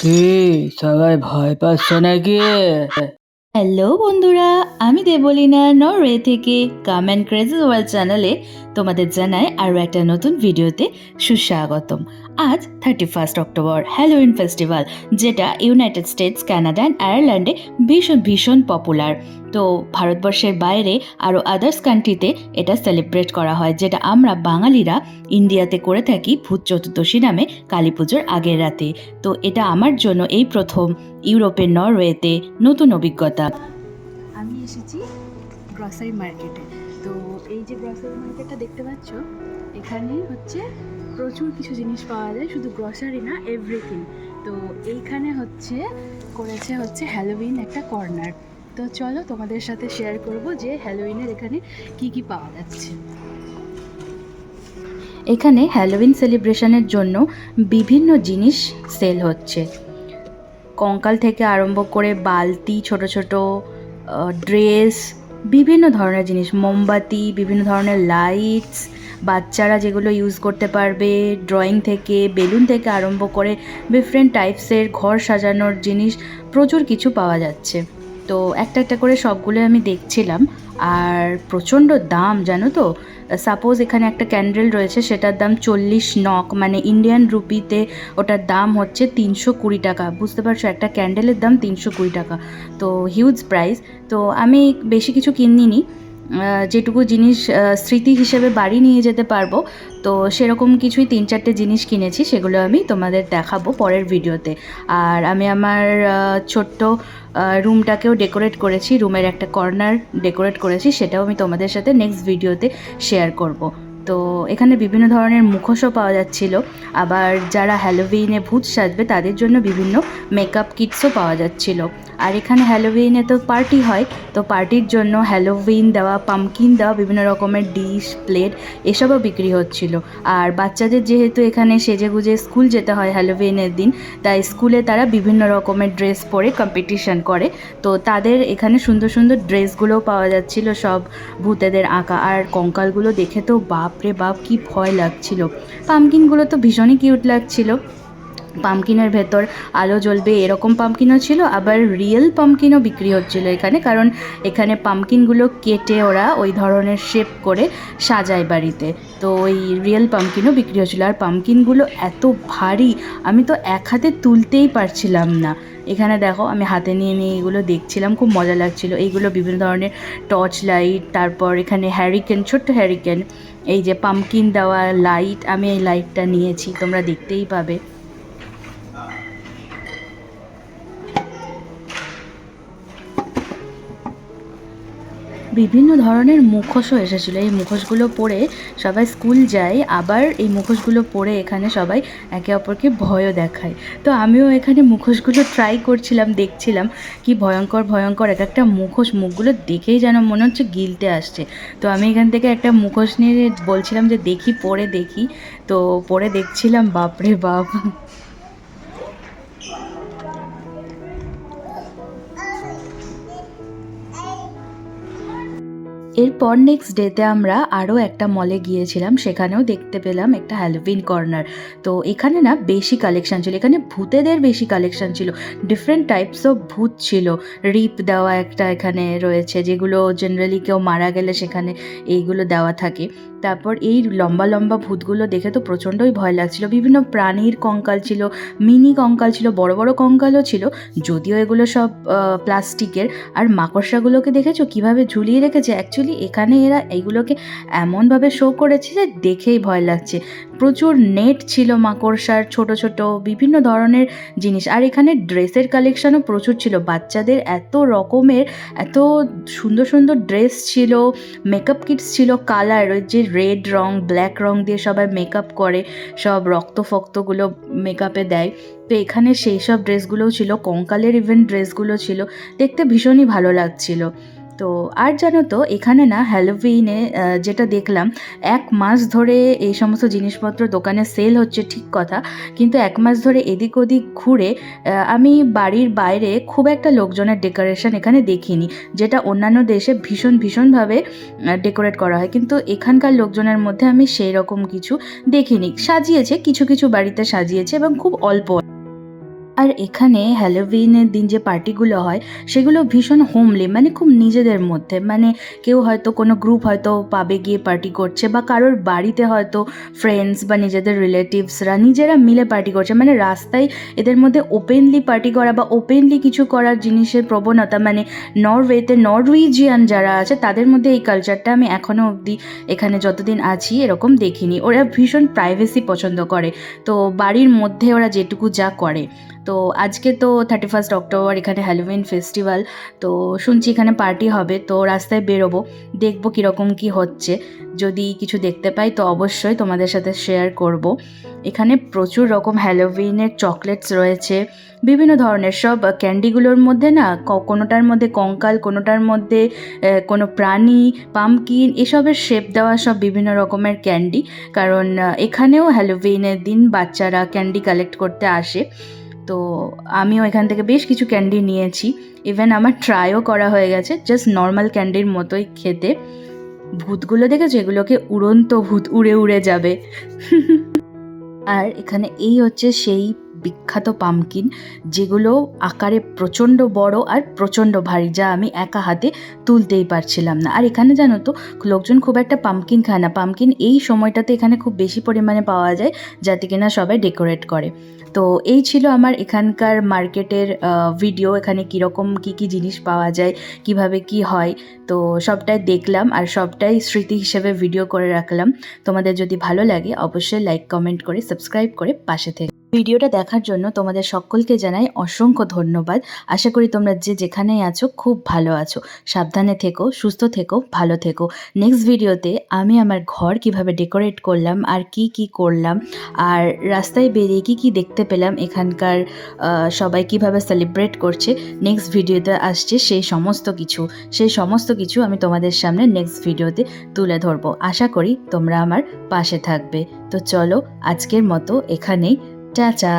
কি সবাই ভয় পাচ্ছে নাকি? হ্যালো বন্ধুরা, আমি দেবলীনা নরওয়ে থেকে কাম অ্যান্ড ক্রেজি ওয়ার্ল্ড চ্যানেলে তোমাদের জানাই আরও একটা নতুন ভিডিওতে সুস্বাগতম। আজ 31 অক্টোবর হ্যালোউইন ফেস্টিভ্যাল, যেটা ইউনাইটেড স্টেটস, কানাডা অ্যান্ড আয়ারল্যান্ডে ভীষণ ভীষণ পপুলার। তো ভারতবর্ষের বাইরে আরও আদার্স কান্ট্রিতে এটা সেলিব্রেট করা হয়, যেটা আমরা বাঙালিরা ইন্ডিয়াতে করে থাকি ভূত চতুর্দশী নামে কালী পুজোর আগের রাতে। তো এটা আমার জন্য এই প্রথম ইউরোপের নরওয়েতে নতুন অভিজ্ঞতা। আমি এসেছি গ্রসারি মার্কেটে। তো এই যে গ্রসারি মার্কেটটা দেখতে পাচ্ছ, এখানে হচ্ছে প্রচুর কিছু জিনিস পাওয়া যায়, শুধু গ্রসারি না, এভরিথিং। তো এইখানে করেছে হ্যালোউইন একটা কর্নার। তো চলো তোমাদের সাথে শেয়ার করব যে হ্যালোউইনের এখানে কি কি পাওয়া যাচ্ছে। এখানে হ্যালোউইন সেলিব্রেশনের জন্য বিভিন্ন জিনিস সেল হচ্ছে। কঙ্কাল থেকে আরম্ভ করে বালতি, ছোট ছোট ড্রেস, বিভিন্ন ধরনের জিনিস, মোমবাতি, বিভিন্ন ধরনের লাইটস, বাচ্চারা যেগুলো ইউজ করতে পারবে, ড্রয়িং থেকে, বেলুন থেকে আরম্ভ করে ডিফারেন্ট টাইপসের ঘর সাজানোর জিনিস, প্রচুর কিছু পাওয়া যাচ্ছে। তো একটা একটা করে সবগুলো আমি দেখছিলাম, আর প্রচণ্ড দাম জানো তো। সাপোজ এখানে একটা ক্যান্ডেল রয়েছে, সেটার দাম 40 নক, মানে ইন্ডিয়ান রুপিতে ওটার দাম হচ্ছে 320 টাকা। বুঝতে পারছো, একটা ক্যান্ডেলের দাম 320 টাকা। তো হিউজ প্রাইস। তো আমি বেশি কিছু কিনিনি, যেটুকু জিনিস স্মৃতি হিসেবে বাড়ি নিয়ে যেতে পারবো, তো সেরকম কিছুই 3-4টে জিনিস কিনেছি, সেগুলো আমি তোমাদের দেখাবো পরের ভিডিওতে। আর আমি আমার ছোট্ট রুমটাকেও ডেকোরেট করেছি, রুমের একটা কর্নার ডেকোরেট করেছি, সেটাও আমি তোমাদের সাথে নেক্সট ভিডিওতে শেয়ার করব। তো এখানে বিভিন্ন ধরনের মুখোশও পাওয়া যাচ্ছিল, আবার যারা হ্যালোউইনে ভূত সাজবে তাদের জন্য বিভিন্ন মেকআপ কিটসও পাওয়া যাচ্ছিল। আর এখানে হ্যালোউইনে তো পার্টি হয়, তো পার্টির জন্য হ্যালোউইন দেওয়া, পামকিন দেওয়া বিভিন্ন রকমের ডিশ, প্লেট, এসবও বিক্রি হচ্ছিল। আর বাচ্চাদের যেহেতু এখানে সেজেগুজে স্কুল যেতে হয় হ্যালোউইনের দিন, তাই স্কুলে তারা বিভিন্ন রকমের ড্রেস পরে কম্পিটিশন করে। তো তাদের এখানে সুন্দর সুন্দর ড্রেসগুলোও পাওয়া যাচ্ছিল, সব ভূতেদের আঁকা। আর কঙ্কালগুলো দেখে তো বাপরে বাপ, কি ভয় লাগছিল। পামকিনগুলো তো ভীষণই কিউট লাগছিল। পামকিনের ভেতর আলো জ্বলবে এরকম পামকিনও ছিল, আবার রিয়েল পামকিনও বিক্রি হচ্ছিল এখানে, কারণ এখানে পামকিনগুলো কেটে ওরা ওই ধরনের শেপ করে সাজায় বাড়িতে। তো ওই রিয়েল পামকিনও বিক্রি হচ্ছিলো। আর পামকিনগুলো এত ভারী, আমি তো এক হাতে তুলতেই পারছিলাম না। এখানে দেখো, আমি হাতে নিয়ে নিয়ে এগুলো দেখছিলাম, খুব মজা লাগছিল। এইগুলো বিভিন্ন ধরনের টর্চ লাইট, তারপর এখানে হ্যারিকেন, ছোট্ট হ্যারিকেন, এই যে পামকিন দেওয়া লাইট, আমি এই লাইটটা নিয়েছি, তোমরা দেখতেই পাবে। বিভিন্ন ধরনের মুখোশও এসেছিলো। এই মুখোশগুলো পরে সবাই স্কুল যায়, আবার এই মুখোশগুলো পরে এখানে সবাই একে অপরকে ভয়ও দেখায়। তো আমিও এখানে মুখোশগুলো ট্রাই করছিলাম, দেখছিলাম কি ভয়ঙ্কর ভয়ঙ্কর এক একটা মুখোশ, মুখগুলো দেখেই যেন মনে হচ্ছে গিলতে আসছে। তো আমি এখান থেকে একটা মুখোশ নিয়ে বলছিলাম যে দেখি, পরে দেখি। তো পরে দেখছিলাম, বাপরে বাপ। এরপর নেক্সট ডেতে আমরা আরও একটা মলে গিয়েছিলাম, সেখানেও দেখতে পেলাম একটা হ্যালোউইন কর্নার। তো এখানে না বেশি কালেকশান ছিল, এখানে ভূতেদের বেশি কালেকশান ছিল, ডিফারেন্ট টাইপস অফ ভূত ছিল। রিপ দেওয়া একটা এখানে রয়েছে, যেগুলো জেনারেলি কেউ মারা গেলে সেখানে এইগুলো দেওয়া থাকে। তারপর এই লম্বা লম্বা ভূতগুলো দেখে তো প্রচণ্ডই ভয় লাগছিল। বিভিন্ন প্রাণীর কঙ্কাল ছিল, মিনি কঙ্কাল ছিল, বড় বড় কঙ্কালও ছিল, যদিও এগুলো সব প্লাস্টিকের। আর মাকড়সাগুলোকে দেখেছো কীভাবে ঝুলিয়ে রেখেছে, অ্যাকচুয়ালি এখানে এরা এইগুলোকে এমনভাবে শো করেছে যে দেখেই ভয় লাগছে। প্রচুর নেট ছিল মাকড়সার, ছোট ছোট বিভিন্ন ধরনের জিনিস। আর এখানে ড্রেসের কালেকশানও প্রচুর ছিল, বাচ্চাদের এত রকমের, এত সুন্দর সুন্দর ড্রেস ছিল, মেকআপ কিটস ছিল, কালার, ওই যে রেড রং, ব্ল্যাক রং দিয়ে সবাই মেকআপ করে, সব রক্ত ফক্তগুলো মেকআপে দেয়। তো এখানে সেই সব ড্রেসগুলোও ছিল, কঙ্কালের ইভেন ড্রেসগুলো ছিল, দেখতে ভীষণই ভালো লাগছিল। তো আর জানো তো, এখানে না হ্যালোউইনে যেটা দেখলাম, 1 মাস ধরে এই সমস্ত জিনিসপত্র দোকানে সেল হচ্ছে, ঠিক কথা, কিন্তু 1 মাস ধরে এদিক ওদিক ঘুরে আমি বাড়ির বাইরে খুব একটা লোকজনের ডেকোরেশন এখানে দেখিনি, যেটা অন্যান্য দেশে ভীষণ ভীষণভাবে ডেকোরেট করা হয়, কিন্তু এখানকার লোকজনের মধ্যে আমি সেই রকম কিছু দেখিনি। সাজিয়েছে, কিছু কিছু বাড়িতে সাজিয়েছে, এবং খুব অল্প। আর এখানে হ্যালোউইনের দিন যে পার্টিগুলো হয় সেগুলো ভীষণ হোমলি, মানে খুব নিজেদের মধ্যে, মানে কেউ হয়তো কোনো গ্রুপ হয়তো পাবে গিয়ে পার্টি করছে, বা কারোর বাড়িতে হয়তো ফ্রেন্ডস বা নিজেদের রিলেটিভসরা নিজেরা মিলে পার্টি করছে, মানে রাস্তায় এদের মধ্যে ওপেনলি পার্টি করা বা ওপেনলি কিছু করার জিনিসের প্রবণতা, মানে নরওয়েতে নরওয়েজিয়ান যারা আছে তাদের মধ্যে এই কালচারটা আমি এখনও অবধি এখানে যতদিন আছি এরকম দেখিনি। ওরা ভীষণ প্রাইভেসি পছন্দ করে, তো বাড়ির মধ্যে ওরা যেটুকু যা করে। তো আজকে তো 31 অক্টোবর, এখানে হ্যালোউইন ফেস্টিভ্যাল, তো শুনছি এখানে পার্টি হবে, তো রাস্তায় বেরোবো, দেখবো কীরকম কী হচ্ছে। যদি কিছু দেখতে পাই তো অবশ্যই তোমাদের সাথে শেয়ার করব। এখানে প্রচুর রকম হ্যালোউইনের চকলেটস রয়েছে, বিভিন্ন ধরনের সব ক্যান্ডিগুলোর মধ্যে না কোনোটার মধ্যে কঙ্কাল, কোনোটার মধ্যে কোনো প্রাণী, পামকিন, এসবের শেপ দেওয়া সব বিভিন্ন রকমের ক্যান্ডি। কারণ এখানেও হ্যালোউইনের দিন বাচ্চারা ক্যান্ডি কালেক্ট করতে আসে, তো আমিও এখান থেকে বেশ কিছু ক্যান্ডি নিয়েছি। ইভেন আমার ট্রাইও করা হয়ে গেছে, জাস্ট নর্মাল ক্যান্ডির মতোই খেতে। ভূতগুলো দেখেছো, এগুলোকে উড়ন্ত ভূত, উড়ে উড়ে যাবে। আর এখানে এই হচ্ছে সেই বিখ্যাত পামকিন, যেগুলো আকারে প্রচণ্ড বড় আর প্রচণ্ড ভারী, যা আমি একা হাতে তুলতেই পারছিলাম না। আর এখানে জানো তো লোকজন খুব একটা পামকিন খায় না, পামকিন এই সময়টাতে এখানে খুব বেশি পরিমাণে পাওয়া যায়, যাতে কিনা সবাই ডেকোরেট করে। তো এই ছিল আমার এখানকার মার্কেটের ভিডিও। এখানে কীরকম কী জিনিস পাওয়া যায়, কিভাবে কি হয়, তো সবটাই দেখলাম আর সবটাই স্মৃতি হিসেবে ভিডিও করে রাখলাম। তোমাদের যদি ভালো লাগে অবশ্যই লাইক, কমেন্ট করে, সাবস্ক্রাইব করে পাশে থেকে। ভিডিওটা দেখার জন্য তোমাদের সকলকে জানাই অসংখ্য ধন্যবাদ। আশা করি তোমরা যে যেখানেই আছো খুব ভালো আছো। সাবধানে থেকো, সুস্থ থেকো, ভালো থেকো। নেক্সট ভিডিওতে আমি আমার ঘর কিভাবে ডেকোরেট করলাম আর কি করলাম, আর রাস্তায় বেরিয়ে কি দেখতে পেলাম, এখানকার সবাই কিভাবে সেলিব্রেট করছে, নেক্সট ভিডিওতে আসছে সেই সমস্ত কিছু আমি তোমাদের সামনে নেক্সট ভিডিওতে তুলে ধরবো। আশা করি তোমরা আমার পাশে থাকবে। তো চলো আজকের মতো এখানেই, টাটা।